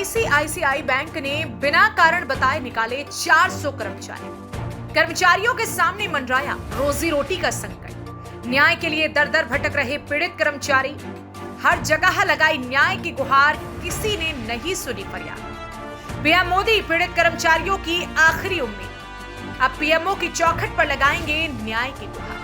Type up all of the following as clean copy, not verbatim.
ICICI bank ने बिना कारण बताए निकाले 400 कर्मचारियों के सामने मंडराया रोजी रोटी का संकट। न्याय के लिए दर दर भटक रहे पीड़ित कर्मचारी, हर जगह लगाई न्याय की गुहार, किसी ने नहीं सुनी फरियाद। पीएम मोदी पीड़ित कर्मचारियों की आखिरी उम्मीद, अब पीएमओ की चौखट पर लगाएंगे न्याय की गुहार।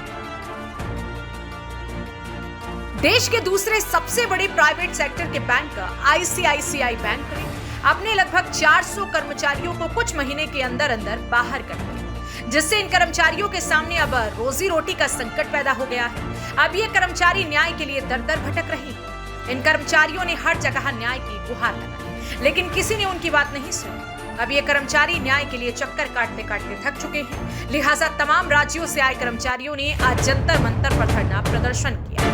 देश के दूसरे सबसे बड़े प्राइवेट सेक्टर के बैंक आईसीआईसीआई बैंक ने अपने लगभग 400 कर्मचारियों को कुछ महीने के अंदर अंदर बाहर कर दिया, जिससे इन कर्मचारियों के सामने अब रोजी रोटी का संकट पैदा हो गया है। अब ये कर्मचारी न्याय के लिए दर दर भटक रहे हैं। इन कर्मचारियों ने हर जगह न्याय की गुहार लगाई, लेकिन किसी ने उनकी बात नहीं सुनी। अब ये कर्मचारी न्याय के लिए चक्कर काटते काटते थक चुके हैं। लिहाजा तमाम राज्यों से आए कर्मचारियों ने आज जंतर मंतर पर धरना प्रदर्शन किया।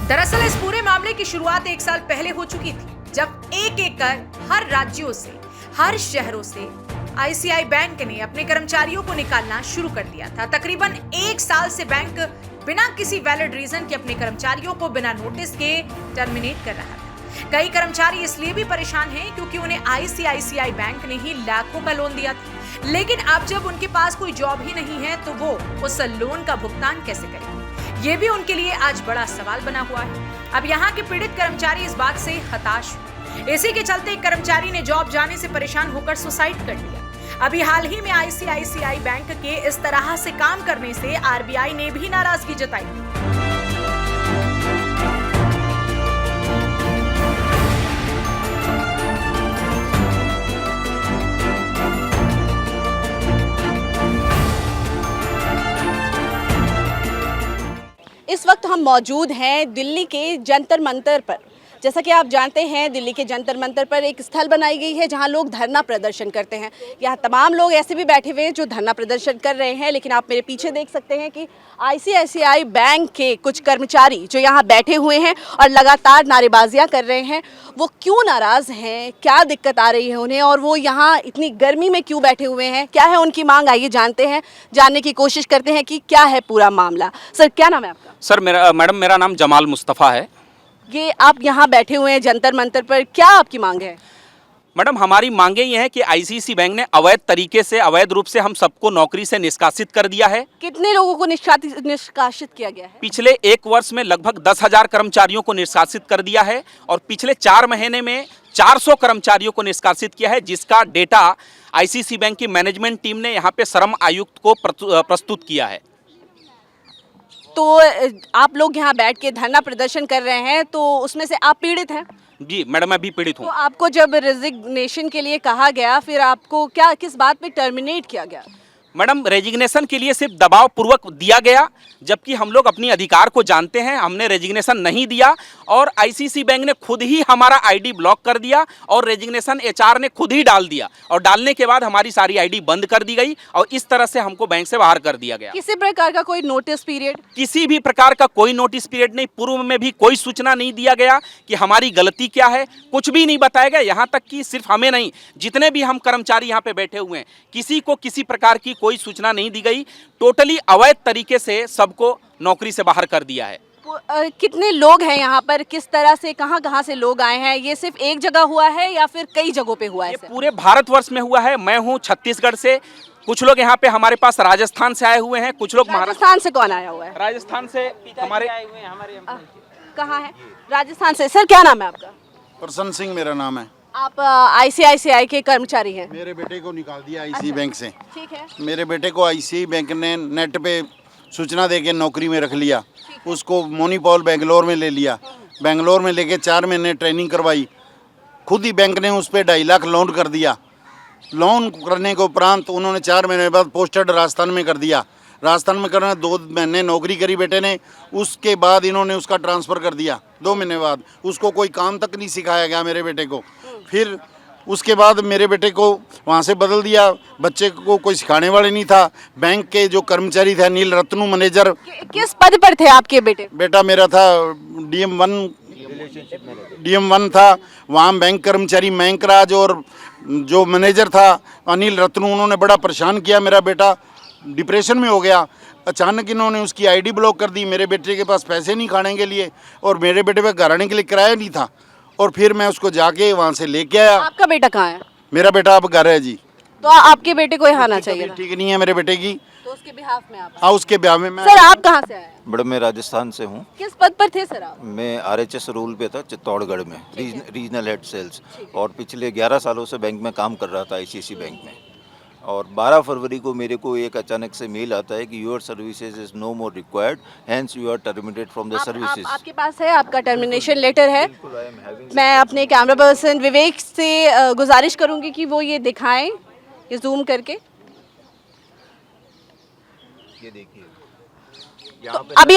दरअसल इस पूरे मामले की शुरुआत 1 साल पहले हो चुकी थी, जब एक एक कर हर राज्यों से, हर शहरों से आईसीआई बैंक ने अपने कर्मचारियों को निकालना शुरू कर दिया था। तकरीबन 1 साल से बैंक बिना किसी वैलिड रीजन के अपने कर्मचारियों को बिना नोटिस के टर्मिनेट कर रहा था। कई कर्मचारी इसलिए भी परेशान हैं क्योंकि उन्हें आईसीआईसीआई बैंक ने ही लाखों का लोन दिया था, लेकिन अब जब उनके पास कोई जॉब ही नहीं है तो वो उस लोन का भुगतान कैसे करेंगे, ये भी उनके लिए आज बड़ा सवाल बना हुआ है। अब यहाँ के पीड़ित कर्मचारी इस बात से हताश हुए। इसी के चलते एक कर्मचारी ने जॉब जाने से परेशान होकर सुसाइड कर लिया। अभी हाल ही में आईसीआईसीआई बैंक के इस तरह से काम करने से आरबीआई ने भी नाराजगी जताई। इस वक्त हम मौजूद हैं दिल्ली के जंतर मंतर पर। जैसा कि आप जानते हैं, दिल्ली के जंतर मंतर पर एक स्थल बनाई गई है जहां लोग धरना प्रदर्शन करते हैं। यहाँ तमाम लोग ऐसे भी बैठे हुए हैं जो धरना प्रदर्शन कर रहे हैं, लेकिन आप मेरे पीछे देख सकते हैं कि आईसीआईसीआई बैंक के कुछ कर्मचारी जो यहाँ बैठे हुए हैं और लगातार नारेबाजियाँ कर रहे हैं, वो क्यों नाराज़ हैं, क्या दिक्कत आ रही है उन्हें, और वो यहाँ इतनी गर्मी में क्यों बैठे हुए हैं, क्या है उनकी मांग, आइए जानते हैं, जानने की कोशिश करते हैं कि क्या है पूरा मामला। सर, क्या नाम है आपका? सर मैडम मेरा नाम जमाल मुस्तफ़ा है। ये आप यहाँ बैठे हुए हैं जंतर मंतर पर, क्या आपकी मांग है? मैडम, हमारी मांगे ये हैं कि आईसीआईसीआई बैंक ने अवैध तरीके से, अवैध रूप से हम सबको नौकरी से निष्कासित कर दिया है। कितने लोगों को निष्कासित किया गया है? पिछले 1 वर्ष में लगभग 10,000 कर्मचारियों को निष्कासित कर दिया है और पिछले 4 महीने में 400 कर्मचारियों को निष्कासित किया है, जिसका डेटा आईसीआईसीआई बैंक की मैनेजमेंट टीम ने यहाँ पे श्रम आयुक्त को प्रस्तुत किया है। तो आप लोग यहाँ बैठ के धरना प्रदर्शन कर रहे हैं, तो उसमें से आप पीड़ित हैं? जी मैडम, मैं भी पीड़ित हूँ। तो आपको जब रेजिग्नेशन के लिए कहा गया, फिर आपको क्या, किस बात पे टर्मिनेट किया गया? मैडम, रेजिग्नेशन के लिए सिर्फ दबाव पूर्वक दिया गया, जबकि हम लोग अपनी अधिकार को जानते हैं। हमने रेजिग्नेशन नहीं दिया और आईसीआईसीआई बैंक ने खुद ही हमारा आईडी ब्लॉक कर दिया और रेजिग्नेशन एचआर ने खुद ही डाल दिया, और डालने के बाद हमारी सारी आईडी बंद कर दी गई और इस तरह से हमको बैंक से बाहर कर दिया गया। किसी प्रकार का कोई नोटिस पीरियड? किसी भी प्रकार का कोई नोटिस पीरियड नहीं, पूर्व में भी कोई सूचना नहीं दिया गया कि हमारी गलती क्या है, कुछ भी नहीं बताया गया। यहाँ तक कि सिर्फ हमें नहीं, जितने भी हम कर्मचारी यहाँ पे बैठे हुए हैं, किसी को किसी प्रकार की कोई सूचना नहीं दी गई। टोटली अवैध तरीके से सबको नौकरी से बाहर कर दिया है। कितने लोग हैं यहाँ पर, किस तरह से, कहाँ कहाँ से लोग आए हैं? ये सिर्फ एक जगह हुआ है या फिर कई जगहों पे हुआ है? ये पूरे भारतवर्ष में हुआ है। मैं हूँ छत्तीसगढ़ से, कुछ लोग यहाँ पे हमारे पास राजस्थान से आए हुए हैं, कुछ लोग राजस्थान से। कौन आया हुआ है? राजस्थान से हमारे कहाँ है? राजस्थान से। सर, क्या नाम है आपका? प्रसन्न सिंह मेरा नाम है। आप आईसीआईसीआई के कर्मचारी हैं? मेरे बेटे को निकाल दिया आईसीआईसीआई बैंक से। ठीक है। मेरे बेटे को आईसीआईसीआई बैंक ने नेट पे सूचना देके नौकरी में रख लिया। उसको मोनीपॉल बेंगलोर में ले लिया। बेंगलोर में लेके 4 महीने ट्रेनिंग करवाई। खुद ही बैंक ने उस पर 2.5 लाख लोन कर दिया। लोन करने के उपरांत उन्होंने 4 महीने बाद पोस्टेड राजस्थान में कर दिया। राजस्थान में करना 2 महीने नौकरी करी बेटे ने, उसके बाद इन्होंने उसका ट्रांसफ़र कर दिया। 2 महीने बाद उसको कोई काम तक नहीं सिखाया गया मेरे बेटे को। फिर उसके बाद मेरे बेटे को वहाँ से बदल दिया। बच्चे को कोई सिखाने वाले नहीं था। बैंक के जो कर्मचारी थे, नील रत्नू मैनेजर। किस पद पर थे आपके बेटे? बेटा मेरा था DM1 था। वहाँ बैंक कर्मचारी मैंकराज और जो मैनेजर था अनिल रत्नू, उन्होंने बड़ा परेशान किया। मेरा बेटा डिप्रेशन में हो गया। अचानक इन्होंने उसकी आईडी ब्लॉक कर दी। मेरे बेटे के पास पैसे नहीं खाने के लिए और मेरे बेटे पे घर आने के लिए किराया नहीं था। और फिर मैं उसको जाके वहाँ से लेके आया। आपका बेटा कहाँ है? मेरा बेटा अब घर है जी। तो आपके बेटे को यहाँ आना चाहिए था। ठीक नहीं है मेरे बेटे की। तो उसके बिहाफ में आप हाँ, उसके ब्याह में मैं। सर आप कहाँ से आए हैं? मैडम मैं राजस्थान से हूँ। किस पद पर थे सर आप? मैं RHS रोल पे था चित्तौड़गढ़ में, रीजनल हेड सेल्स, और पिछले 11 सालों से बैंक में काम कर रहा था ICICI बैंक में। और 12 फरवरी को मेरे को एक अचानक से मेल आता है कि your services is no more required, hence you are terminated from the services. आपके पास है, आपका टर्मिनेशन लेटर है? मैं अपने कैमरा पर्सन विवेक से गुजारिश करूंगी कि वो ये दिखाएं, ये जूम करके। ये देखिए तो अभी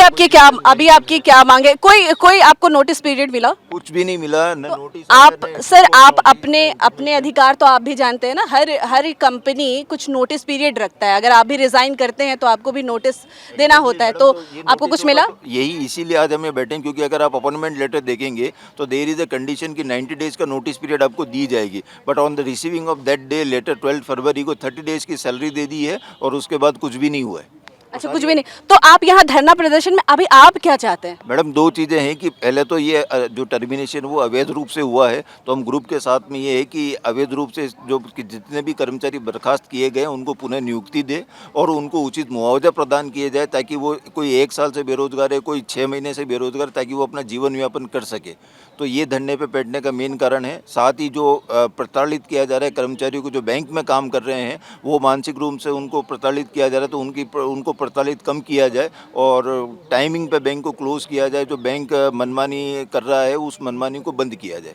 आपकी क्या मांगे? कोई आपको नोटिस पीरियड मिला? कुछ भी नहीं मिला, न नोटिस। आप सर आप अपने अधिकार तो आप भी जानते हैं ना, हर कंपनी कुछ नोटिस पीरियड रखता है। अगर आप भी रिजाइन करते हैं तो आपको भी नोटिस देना होता है। तो आपको कुछ मिला? यही इसीलिए आज हमें बैठे हैं, क्योंकि अगर आप अपॉइंटमेंट लेटर देखेंगे तो देयर इज अ कंडीशन कि 90 डेज का नोटिस पीरियड आपको दी जाएगी, but on the receiving of that day letter 12 फरवरी को 30 डेज की सैलरी दे दी है और उसके बाद कुछ भी नहीं हुआ है। अच्छा, कुछ भी नहीं। तो आप यहाँ धरना प्रदर्शन में अभी आप क्या चाहते हैं? मैडम दो चीज़ें हैं कि पहले तो ये जो टर्मिनेशन वो अवैध रूप से हुआ है, तो हम ग्रुप के साथ में ये है कि अवैध रूप से जो कि जितने भी कर्मचारी बर्खास्त किए गए उनको पुनः नियुक्ति दे और उनको उचित मुआवजा प्रदान किया जाए, ताकि वो कोई 1 साल से बेरोजगार है, कोई 6 महीने से बेरोजगार, ताकि वो अपना जीवन यापन कर सके। तो ये धरने पे बैठने का मेन कारण है। साथ ही जो प्रताड़ित किया जा रहा है कर्मचारियों को जो बैंक में काम कर रहे हैं, वो मानसिक रूप से उनको प्रताड़ित किया जा रहा है, तो उनको प्रताड़ित कम किया जाए और टाइमिंग पे बैंक को क्लोज किया जाए। जो बैंक मनमानी कर रहा है उस मनमानी को बंद किया जाए।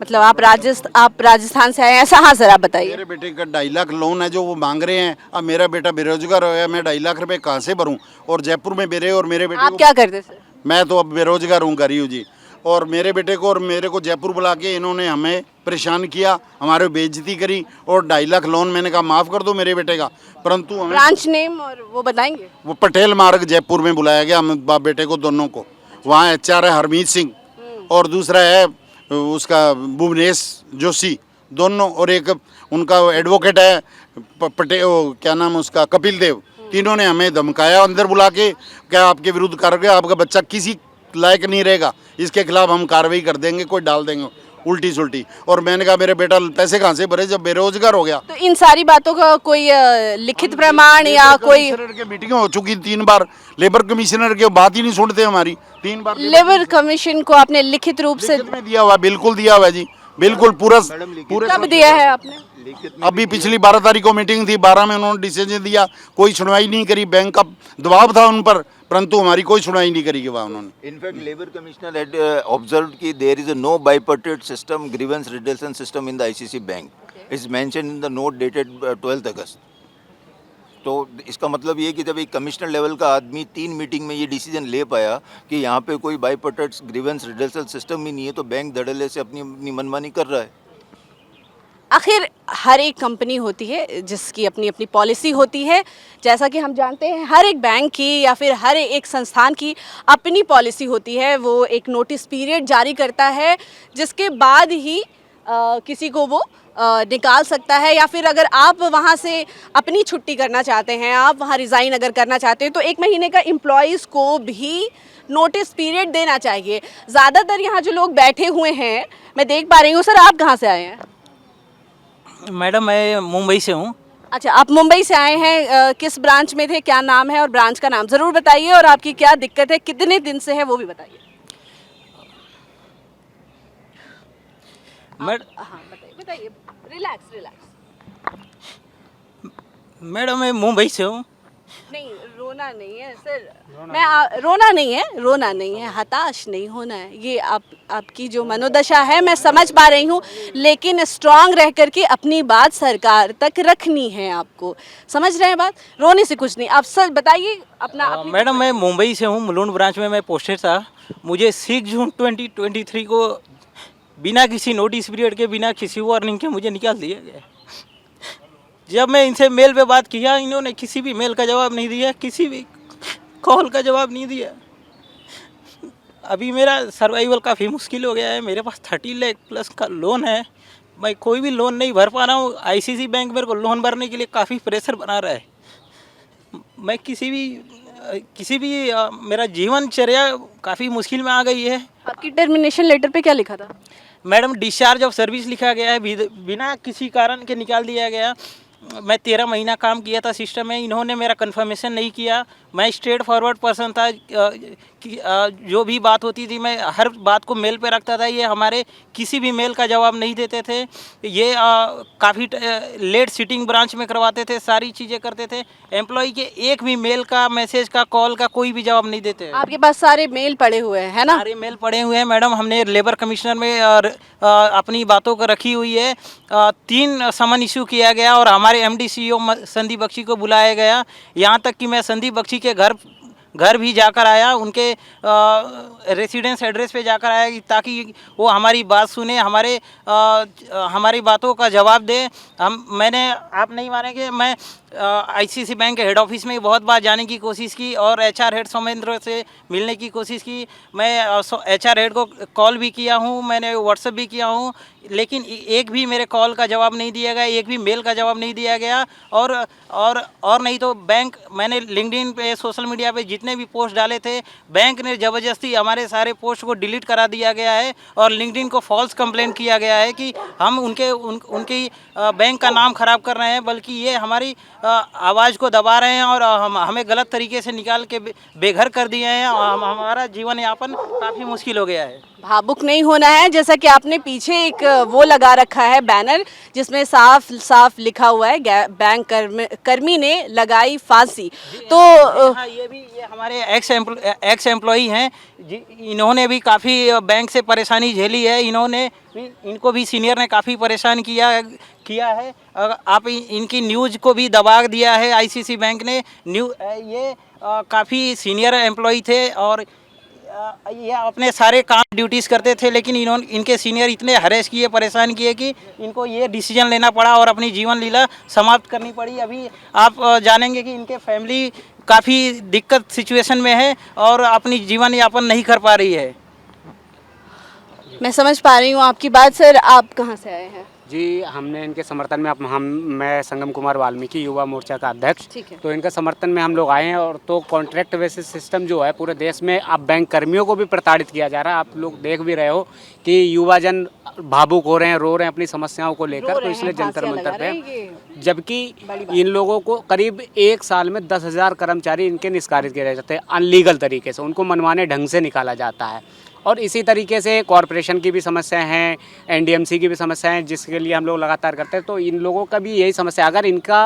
मतलब आप राजस्थान से आए हैं ऐसा? हाँ सर, आप बताइए। मेरे बेटे का 2.5 लाख लोन है जो वो मांग रहे हैं। अब मेरा बेटा बेरोजगार हो गया, मैं 2.5 लाख रुपए कहाँ से भरूं? और जयपुर में मेरे और मेरे बेटे आप क्या करते सर? मैं तो अब बेरोजगार हूँ, गरीब जी। और मेरे बेटे को और मेरे को जयपुर बुला के इन्होंने हमें परेशान किया, हमारे बेइज्जती करी और 2.5 लाख लोन मैंने कहा माफ़ कर दो मेरे बेटे का, परंतु हमें ब्रांच नेम और वो बताएंगे? वो पटेल मार्ग जयपुर में बुलाया गया हम बाप बेटे को दोनों को। वहाँ HR है हरमीत सिंह और दूसरा है उसका भुवनेश जोशी दोनों, और एक उनका एडवोकेट है पटेल, क्या नाम उसका, कपिल देव। तीनों ने हमें धमकाया अंदर बुला के, क्या आपके विरुद्ध कार्रवाई, आपका बच्चा किसी लायक नहीं रहेगा, इसके खिलाफ हम कार्रवाई कर देंगे, कोई डाल देंगे उल्टी सुल्टी। और मैंने कहा मेरे बेटा पैसे कहाँ से भरे जब बेरोजगार हो गया? तो इन सारी बातों का कोई लिखित प्रमाण या कोई? कमिश्नर की मीटिंग हो चुकी 3 बार, लेबर कमिश्नर की बात ही नहीं सुनते हमारी। 3 बार लेबर कमीशन को आपने लिखित रूप से? लिखित में दिया हुआ, बिल्कुल दिया हुआ जी, बिल्कुल पूरा। कब दिया है आपने? अभी पिछली 12 तारीख को मीटिंग थी, 12 में उन्होंने डिसीजन दिया, कोई सुनवाई नहीं करी। बैंक का दबाव था उन पर, परंतु हमारी कोई सुनवाई नहीं करी वहाँ उन्होंने। In fact labour commissioner had observed कि there is a no bipartite system grievance redressal system in the ICICI bank. It's mentioned in the note dated 12th अगस्त। तो इसका मतलब ये कि जब एक कमिश्नर लेवल का आदमी 3 मीटिंग में ये डिसीजन ले पाया कि यहाँ पे कोई बाइपार्टाइट ग्रीवेंस रिड्रेसल सिस्टम ही नहीं है, तो बैंक धड़ल्ले से अपनी मनमानी कर रहा है। आखिर हर एक कंपनी होती है जिसकी अपनी अपनी पॉलिसी होती है। जैसा कि हम जानते हैं हर एक बैंक की या फिर हर एक संस्थान की अपनी पॉलिसी होती है। वो एक नोटिस पीरियड जारी करता है जिसके बाद ही किसी को वो निकाल सकता है, या फिर अगर आप वहाँ से अपनी छुट्टी करना चाहते हैं, आप वहाँ रिज़ाइन अगर करना चाहते हैं, तो 1 महीने का एम्प्लॉयज़ को भी नोटिस पीरियड देना चाहिए। ज़्यादातर यहाँ जो लोग बैठे हुए हैं मैं देख पा रही हूँ। सर आप कहाँ से आए हैं? मैडम मैं मुंबई से हूँ। अच्छा, आप मुंबई से आए हैं, किस ब्रांच में थे, क्या नाम है? और ब्रांच का नाम ज़रूर बताइए और आपकी क्या दिक्कत है, कितने दिन से है वो भी बताइए। हाँ बताइए, रिलैक्स। मैडम मैं मुंबई से हूँ। नहीं, रोना नहीं है सर, रोना नहीं है, हताश नहीं होना है। ये आपकी जो मनोदशा है मैं समझ पा रही हूँ, लेकिन स्ट्रांग रह करके अपनी बात सरकार तक रखनी है आपको। समझ रहे हैं बात? रोने से कुछ नहीं। आप सर बताइए अपना। मैडम मैं मुंबई से हूँ, मुलुंड ब्रांच में मैं पोस्टेड था। मुझे 6 जून 2023 को बिना किसी नोटिस पीरियड के, बिना किसी वार्निंग के मुझे निकाल दिया गया। जब मैं इनसे मेल पे बात किया, इन्होंने किसी भी मेल का जवाब नहीं दिया, किसी भी कॉल का जवाब नहीं दिया। अभी मेरा सर्वाइवल काफ़ी मुश्किल हो गया है। मेरे पास 30 लाख प्लस का लोन है, मैं कोई भी लोन नहीं भर पा रहा हूँ। ICICI बैंक मेरे को लोन भरने के लिए काफ़ी प्रेशर बना रहा है। मैं किसी भी मेरा जीवनचर्या काफ़ी मुश्किल में आ गई है। आपकी टर्मिनेशन लेटर पे क्या लिखा था? मैडम डिस्चार्ज ऑफ सर्विस लिखा गया है, बिना किसी कारण के निकाल दिया गया। मैं 13 महीना काम किया था सिस्टम में, इन्होंने मेरा कंफर्मेशन नहीं किया। मैं स्ट्रेट फॉरवर्ड पर्सन था, जो भी बात होती थी मैं हर बात को मेल पे रखता था। ये हमारे किसी भी मेल का जवाब नहीं देते थे। ये काफ़ी लेट सिटिंग ब्रांच में करवाते थे, सारी चीज़ें करते थे। एम्प्लॉय के एक भी मेल का, मैसेज का, कॉल का कोई भी जवाब नहीं देते। आपके पास सारे मेल पड़े हुए हैं, है ना? सारे मेल पड़े हुए हैं मैडम। हमने लेबर कमिश्नर में अपनी बातों को रखी हुई है। 3 समन इशू किया गया और हमारे MD CEO संदीप बख्शी को बुलाया गया। यहाँ तक कि मैं संदीप बख्शी के घर भी जाकर आया, उनके रेसिडेंस एड्रेस पे जाकर आया ताकि वो हमारी बात सुने, हमारी बातों का जवाब दे। आप नहीं मानेंगे, मैं ICICI बैंक के हेड ऑफिस में बहुत बार जाने की कोशिश की और HR हेड सौमेंद्र से मिलने की कोशिश की। मैं HR हेड को कॉल भी किया हूँ, मैंने व्हाट्सएप भी किया हूँ, लेकिन एक भी मेरे कॉल का जवाब नहीं दिया गया, एक भी मेल का जवाब नहीं दिया गया। और नहीं तो बैंक, मैंने लिंक्डइन पे, सोशल मीडिया पे जितने भी पोस्ट डाले थे, बैंक ने ज़बरदस्ती हमारे सारे पोस्ट को डिलीट करा दिया गया है और लिंक्डइन को फॉल्स कंप्लेंट किया गया है कि हम उनकी बैंक का नाम ख़राब कर रहे हैं, बल्कि ये हमारी आवाज़ को दबा रहे हैं और हमें गलत तरीके से निकाल के बेघर कर दिए हैं। हमारा जीवन यापन काफ़ी मुश्किल हो गया है। भावुक नहीं होना है, जैसा कि आपने पीछे एक वो लगा रखा है बैनर, जिसमें साफ साफ लिखा हुआ है बैंक कर्मी ने लगाई फांसी। तो हाँ, ये हमारे एक्स एम्प्लॉई हैं, इन्होंने भी काफ़ी बैंक से परेशानी झेली है। इनको भी सीनियर ने काफ़ी परेशान किया है। आप इनकी न्यूज़ को भी दबा दिया है ICICI बैंक ने। ये काफ़ी सीनियर एम्प्लॉई थे और ये अपने सारे काम ड्यूटीज़ करते थे, लेकिन इनके सीनियर इतने हरेस किए, परेशान किए कि इनको ये डिसीजन लेना पड़ा और अपनी जीवन लीला समाप्त करनी पड़ी। अभी आप जानेंगे कि इनके फैमिली काफ़ी दिक्कत सिचुएशन में है और अपनी जीवन यापन नहीं कर पा रही है। मैं समझ पा रही हूँ आपकी बात। सर, आप कहाँ से आए हैं? जी, हमने इनके समर्थन में मैं संगम कुमार वाल्मीकि युवा मोर्चा का अध्यक्ष, तो इनके समर्थन में हम लोग आए हैं। और तो कॉन्ट्रैक्ट बेसिस सिस्टम जो है पूरे देश में, अब बैंक कर्मियों को भी प्रताड़ित किया जा रहा है। आप लोग देख भी रहे हो कि युवाजन भावुक हो रहे हैं, रो रहे हैं अपनी समस्याओं को लेकर, तो इसलिए जंतर मंतर पे, जबकि इन लोगों को करीब 1 साल में 10,000 कर्मचारी इनके निष्कासित किए जाते हैं अनलीगल तरीके से, उनको मनमाने ढंग से निकाला जाता है। और इसी तरीके से कॉरपोरेशन की भी समस्याएं हैं, NDMC की भी समस्याएं हैं, जिसके लिए हम लोग लगातार करते हैं। तो इन लोगों का भी यही समस्या, अगर इनका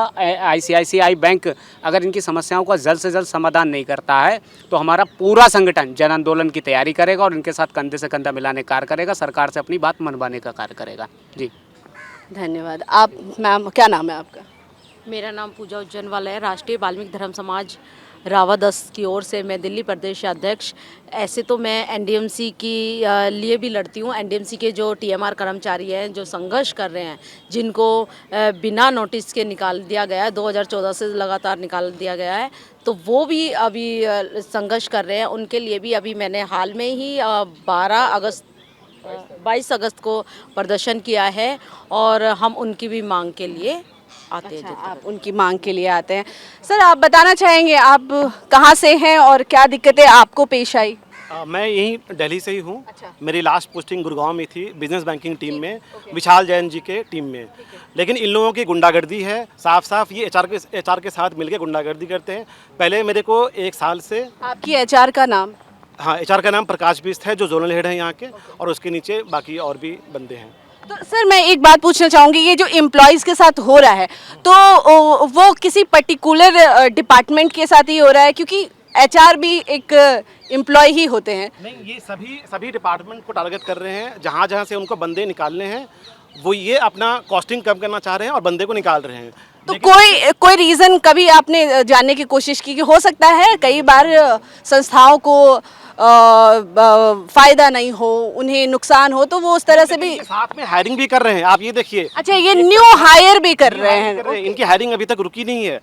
ICICI बैंक अगर इनकी समस्याओं का जल्द से जल्द समाधान नहीं करता है तो हमारा पूरा संगठन जन आंदोलन की तैयारी करेगा और इनके साथ कंधे से कंधा मिलाने का कार्य करेगा, सरकार से अपनी बात मनवाने का कार्य करेगा। जी, धन्यवाद। आप मैम, क्या नाम है आपका? मेरा नाम पूजा उज्जैन वाला है। राष्ट्रीय वाल्मीकि धर्म समाज रावा 10 की ओर से मैं दिल्ली प्रदेश अध्यक्ष। ऐसे तो मैं NDMC की लिए भी लड़ती हूँ। NDMC के जो TMR कर्मचारी हैं, जो संघर्ष कर रहे हैं, जिनको बिना नोटिस के निकाल दिया गया है, 2014 से लगातार निकाल दिया गया है, तो वो भी अभी संघर्ष कर रहे हैं। उनके लिए भी अभी मैंने हाल में ही 22 अगस्त को प्रदर्शन किया है और हम उनकी भी मांग के लिए आते हैं। आप उनकी मांग के लिए आते हैं। सर, आप बताना चाहेंगे आप कहाँ से हैं और क्या दिक्कतें आपको पेश आई? मैं यहीं दिल्ली से ही हूँ। मेरी लास्ट पोस्टिंग गुड़गांव में थी, बिजनेस बैंकिंग टीम में, विशाल जैन जी के टीम में। लेकिन इन लोगों की गुंडागर्दी है, साफ साफ ये HR के साथ मिलकर गुंडागर्दी करते हैं। पहले मेरे को 1 साल से, आपकी HR का नाम? हाँ, HR का नाम प्रकाश बिस्त है, जो जोनल हेड है यहाँ के, और उसके नीचे बाकी और भी बंदे हैं। तो सर, मैं एक बात पूछना चाहूँगी, ये जो एम्प्लॉयज़ के साथ हो रहा है, तो वो किसी पर्टिकुलर डिपार्टमेंट के साथ ही हो रहा है? क्योंकि HR भी एक एम्प्लॉय ही होते हैं। नहीं, ये सभी डिपार्टमेंट को टारगेट कर रहे हैं। जहाँ से उनको बंदे निकालने हैं, वो ये अपना कॉस्टिंग कम करना चाह रहे हैं और बंदे को निकाल रहे हैं। तो कोई रीज़न कभी आपने जानने की कोशिश की कि हो सकता है कई बार संस्थाओं को फायदा नहीं हो, उन्हें नुकसान हो, तो वो उस तरह से भी साथ में हायरिंग भी कर रहे हैं? आप ये देखिए। अच्छा, ये न्यू हायर भी कर रहे हैं? इनकी हायरिंग अभी तक रुकी नहीं है।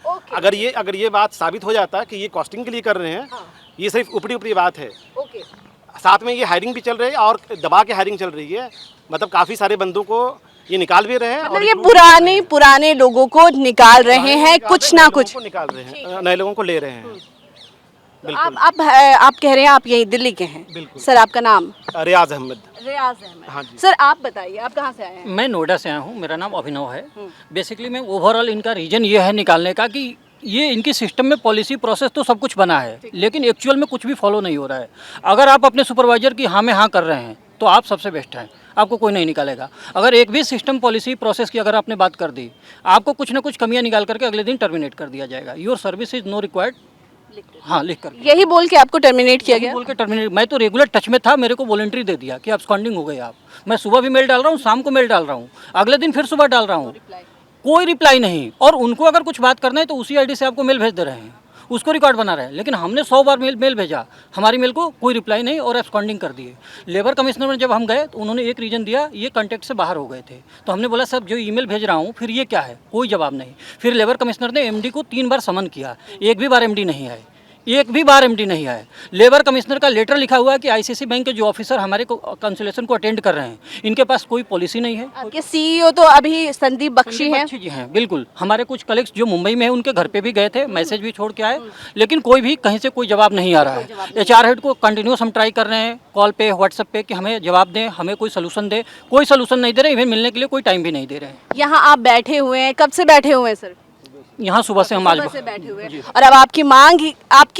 अगर ये बात साबित हो जाता है कि ये कॉस्टिंग के लिए कर रहे हैं, ये सिर्फ ऊपरी बात है। साथ में ये हायरिंग भी चल रही है और दबा के हायरिंग चल रही है। मतलब काफ़ी सारे बंदों को ये निकाल भी रहे हैं। मतलब ये पुराने लोगों को निकाल रहे हैं, कुछ ना कुछ निकाल रहे हैं, नए लोगों को ले रहे हैं। आप कह रहे हैं आप यही दिल्ली के हैं। सर आपका नाम? रियाज अहमद। रियाज अहमद। हाँ जी। सर आप बताइए आप कहाँ से आए हैं? मैं नोएडा से आया हूँ, मेरा नाम अभिनव है। बेसिकली मैं ओवरऑल इनका रीजन ये है निकालने का कि ये इनकी सिस्टम में पॉलिसी प्रोसेस तो सब कुछ बना है, लेकिन एक्चुअल में कुछ भी फॉलो नहीं हो रहा है। अगर आप अपने सुपरवाइजर की हाँ में हाँ कर रहे हैं तो आप सबसे बेस्ट हैं, आपको कोई नहीं निकालेगा। अगर एक भी सिस्टम पॉलिसी प्रोसेस की अगर आपने बात कर दी, आपको कुछ ना कुछ कमियां निकाल करके अगले दिन टर्मिनेट कर दिया जाएगा। Your service is no required, हाँ लिख कर यही बोल के आपको टर्मिनेट किया गया? बोल के टर्मिनेट। मैं तो रेगुलर टच में था, मेरे को वॉलंटरी दे दिया कि अब्सकॉन्डिंग हो गए आप। मैं सुबह भी मेल डाल रहा हूँ, शाम को मेल डाल रहा हूँ, अगले दिन फिर सुबह डाल रहा हूँ, कोई रिप्लाई नहीं। और उनको अगर कुछ बात करना है तो उसी आईडी से आपको मेल भेज दे रहे हैं, उसको रिकॉर्ड बना रहे हैं। लेकिन हमने 100 बार मेल भेजा, हमारी मेल को कोई रिप्लाई नहीं और एब्सकॉन्डिंग कर दिए। लेबर कमिश्नर में जब हम गए तो उन्होंने एक रीज़न दिया, ये कॉन्टेक्ट से बाहर हो गए थे। तो हमने बोला सर जो ईमेल भेज रहा हूँ फिर ये क्या है, कोई जवाब नहीं। फिर लेबर कमिश्नर ने एमडी को 3 बार समन किया, एक भी बार एमडी नहीं आए, एक भी बार एमडी नहीं आए। लेबर कमिश्नर का लेटर लिखा हुआ है कि आईसीसी बैंक के जो ऑफिसर हमारे कंसुलेशन को अटेंड कर रहे हैं, इनके पास कोई पॉलिसी नहीं है। आपके सीईओ तो अभी संदीप बख्शी हैं। जी हैं, बिल्कुल। हमारे कुछ कलीग्स जो मुंबई में हैं उनके घर पे भी गए थे, मैसेज भी छोड़ के आए, लेकिन कोई भी कहीं से कोई जवाब नहीं आ रहा है। एचआर हेड को कंटिन्यूस हम ट्राई कर रहे हैं कॉल पे, व्हाट्सएप पे कि हमें जवाब दें, हमें कोई सोल्यूशन दे, कोई सोल्यूशन नहीं दे रहे, इवन मिलने के लिए कोई टाइम भी नहीं दे रहे हैं। यहाँ आप बैठे हुए हैं, कब से बैठे हुए हैं सर? यहाँ सुबह से हम आज सुबह से बैठे हुए हैं। और अब आपकी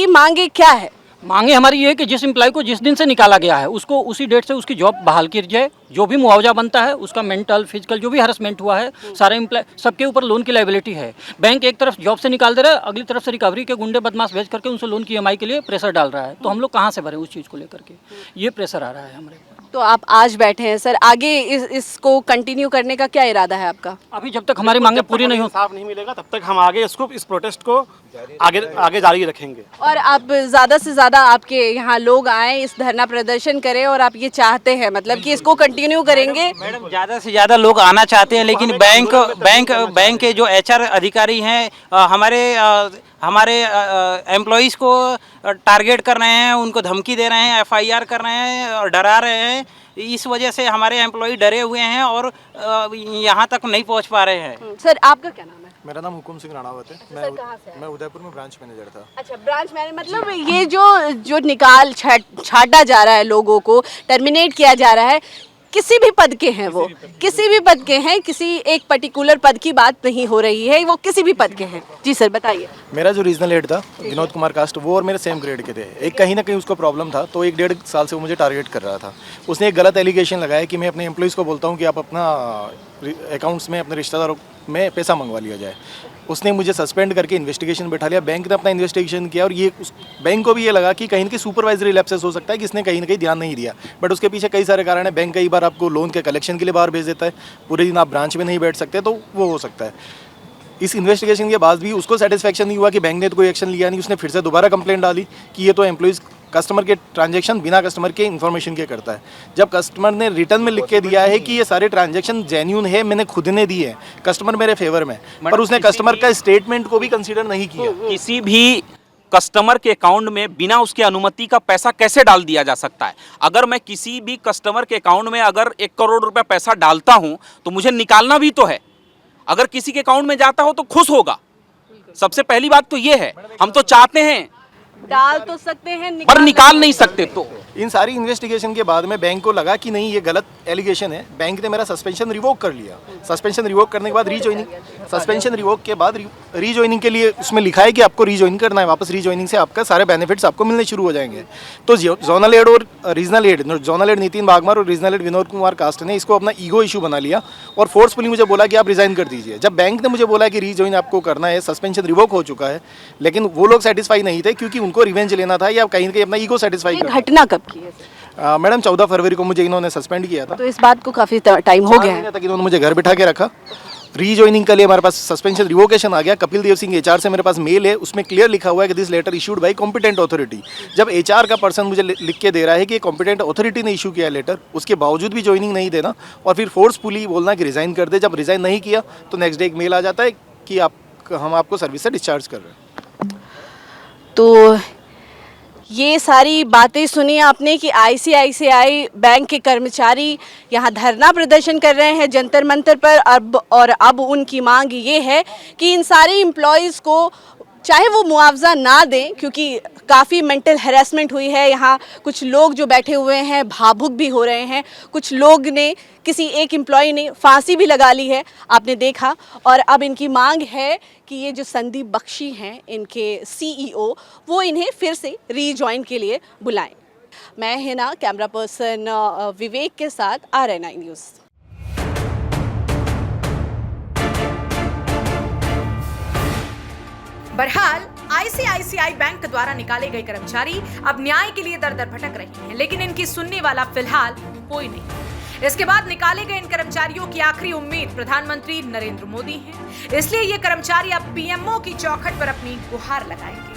मांग क्या है? मांगे हमारी ये है कि जिस एम्प्लॉय को जिस दिन से निकाला गया है उसको उसी डेट से उसकी जॉब बहाल की जाए। जो भी मुआवजा बनता है उसका, मेंटल फिजिकल जो भी हरासमेंट हुआ है, सारे एम्प्लॉय सबके ऊपर लोन की लायबिलिटी है। बैंक एक तरफ जॉब से निकाल दे रहा है, अगली तरफ से रिकवरी के गुंडे बदमाश भेज करके उनसे लोन की ईएमआई के लिए प्रेशर डाल रहा है। तो हम लोग कहाँ से भरें उस चीज़ को लेकर के, ये प्रेशर आ रहा है हमारे। तो आप आज बैठे हैं सर, आगे इसको कंटिन्यू करने का क्या इरादा है आपका? अभी जब तक हमारी मांगे पूरी नहीं हो, इंसाफ नहीं मिलेगा तब तक हम आगे इस प्रोटेस्ट को आगे जारी रखेंगे। और आप ज़्यादा से ज़्यादा आपके यहाँ लोग आए, इस धरना प्रदर्शन करें, और आप ये चाहते हैं मतलब कि इसको कंटिन्यू करेंगे? मैडम ज़्यादा से ज़्यादा लोग आना चाहते हैं, लेकिन बैंक के जो एचआर अधिकारी हैं हमारे एम्प्लॉइज़ को टारगेट कर रहे हैं, उनको धमकी दे रहे हैं, एफआईआर कर रहे हैं और डरा रहे हैं। इस वजह से हमारे एम्प्लॉय डरे हुए हैं और यहाँ तक नहीं पहुँच पा रहे हैं। सर आपका क्या नाम है? मेरा नाम हुकुम सिंह राणावत है। मैं उदयपुर में ब्रांच मैनेजर था। अच्छा, ब्रांच मैनेजर। मतलब ये जो छाटा जा रहा है, लोगों को टर्मिनेट किया जा रहा है, किसी भी पद के हैं, वो किसी भी पद के हैं, किसी एक पर्टिकुलर पद की बात नहीं हो रही है, वो किसी भी पद के हैं। जी सर बताइए। मेरा जो रीजनल हेड था विनोद कुमार कास्ट, वो और मेरे सेम ग्रेड के थे। एक कहीं ना कहीं उसको प्रॉब्लम था, तो 1-1.5 साल से वो मुझे टारगेट कर रहा था। उसने एक गलत एलिगेशन लगाया कि मैं अपने एम्प्लॉइज़ को बोलता हूँ कि आप अपना अकाउंट्स में अपने रिश्तेदारों में पैसा मंगवा लिया जाए। उसने मुझे सस्पेंड करके इन्वेस्टिगेशन बैठा लिया। बैंक ने अपना इन्वेस्टिगेशन किया और ये बैंक को भी ये लगा कि कहीं ना कहीं सुपरवाइजरी लैप्सेस हो सकता है कि इसने कहीं ना कहीं ध्यान नहीं दिया, बट उसके पीछे कई सारे कारण है। बैंक कई बार आपको लोन के कलेक्शन के लिए बाहर भेज देता है, पूरे दिन आप ब्रांच में नहीं बैठ सकते, तो वो हो सकता है। इस इन्वेस्टिगेशन के बाद भी उसको सेटिस्फैक्शन नहीं हुआ कि बैंक ने तो कोई एक्शन लिया नहीं। उसने फिर से दोबारा कंप्लेंट डाली कि ये तो एम्प्लॉइज़ कस्टमर के ट्रांजैक्शन बिना कस्टमर के इन्फॉर्मेशन के करता है। जब कस्टमर ने रिटर्न में लिख के दिया है कि ये सारे ट्रांजैक्शन जेन्यून है, मैंने खुद ने दिए हैं, कस्टमर मेरे फेवर में, पर उसने कस्टमर का स्टेटमेंट को भी कंसीडर नहीं किया। किसी भी कस्टमर के अकाउंट में बिना उसके अनुमति का पैसा कैसे डाल दिया जा सकता है? अगर मैं किसी भी कस्टमर के अकाउंट में अगर 1 करोड़ रुपए पैसा डालता हूं तो मुझे निकालना भी तो है। अगर किसी के अकाउंट में जाता हो तो खुश होगा। सबसे पहली बात तो ये है, हम तो चाहते हैं डाल तो सकते हैं, पर निकाल नहीं सकते। तो इन सारी इन्वेस्टिगेशन के बाद में बैंक को लगा कि नहीं ये गलत एलिगेशन है। बैंक ने मेरा सस्पेंशन रिवोक कर लिया। सस्पेंशन रिवोक करने के बाद सस्पेंशन रिवोक के बाद रीजॉइनिंग के लिए उसमें लिखा है कि आपको रीजॉइन करना है। वापस रीजॉइनिंग से आपका सारे बेनिफिट्स आपको मिलने शुरू हो जाएंगे। तो जोनल हेड और रीजनल हेड नितिन बागमार और रीजनल हेड विनोद कुमार कास्ट ने इसको अपना ईगो इशू बना लिया और फोर्सफुली मुझे बोला कि आप रिजाइन कर दीजिए। जब बैंक ने मुझे बोला कि रीजॉइन आपको करना है, सस्पेंशन रिवोक हो चुका है, लेकिन वो लोग सेटिस्फाई नहीं थे क्योंकि उनको रिवेंज लेना था या कहीं ना कहीं अपना ईगो सेटिस्फाई करना। घटना कब की है? मैडम 14 फरवरी को मुझे इन्होंने सस्पेंड किया था। तो इस बात को काफ़ी टाइम हो गया है। तक इन्होंने मुझे घर बिठा के रखा। रीजॉइनिंग के लिए हमारे पास सस्पेंशन रिवोकेशन आ गया। कपिल देव सिंह एचआर से मेरे पास मेल है, उसमें क्लियर लिखा हुआ है कि this letter issued by competent authority. जब एचआर का पर्सन मुझे लिख के दे रहा है कि कॉम्पिटेंट अथॉरिटी ने इशू किया है लेटर, उसके बावजूद भी ज्वाइनिंग नहीं देना और फिर फोर्सफुली बोलना कि रिजाइन कर दे। जब रिजाइन नहीं किया तो नेक्स्ट डे एक मेल आ जाता है कि हम आपको सर्विस से डिस्चार्ज कर रहे हैं। तो ये सारी बातें सुनी आपने कि आईसीआईसीआई बैंक के कर्मचारी यहाँ धरना प्रदर्शन कर रहे हैं जंतर मंतर पर। अब उनकी मांग ये है कि इन सारे एम्प्लॉयज़ को चाहे वो मुआवजा ना दें, क्योंकि काफ़ी मेंटल हैरेसमेंट हुई है यहाँ, कुछ लोग जो बैठे हुए हैं भावुक भी हो रहे हैं, कुछ लोग ने, किसी एक एम्प्लॉय ने फांसी भी लगा ली है, आपने देखा। और अब इनकी मांग है कि ये जो संदीप बख्शी हैं इनके CEO, वो इन्हें फिर से रीजॉइन के लिए बुलाएं। मैं हिना, कैमरा पर्सन विवेक के साथ RN9 न्यूज़। बहरहाल ICICI बैंक द्वारा निकाले गए कर्मचारी अब न्याय के लिए दर दर भटक रहे हैं, लेकिन इनकी सुनने वाला फिलहाल कोई नहीं। इसके बाद निकाले गए इन कर्मचारियों की आखिरी उम्मीद प्रधानमंत्री नरेंद्र मोदी हैं। इसलिए ये कर्मचारी अब PMO की चौखट पर अपनी गुहार लगाएंगे।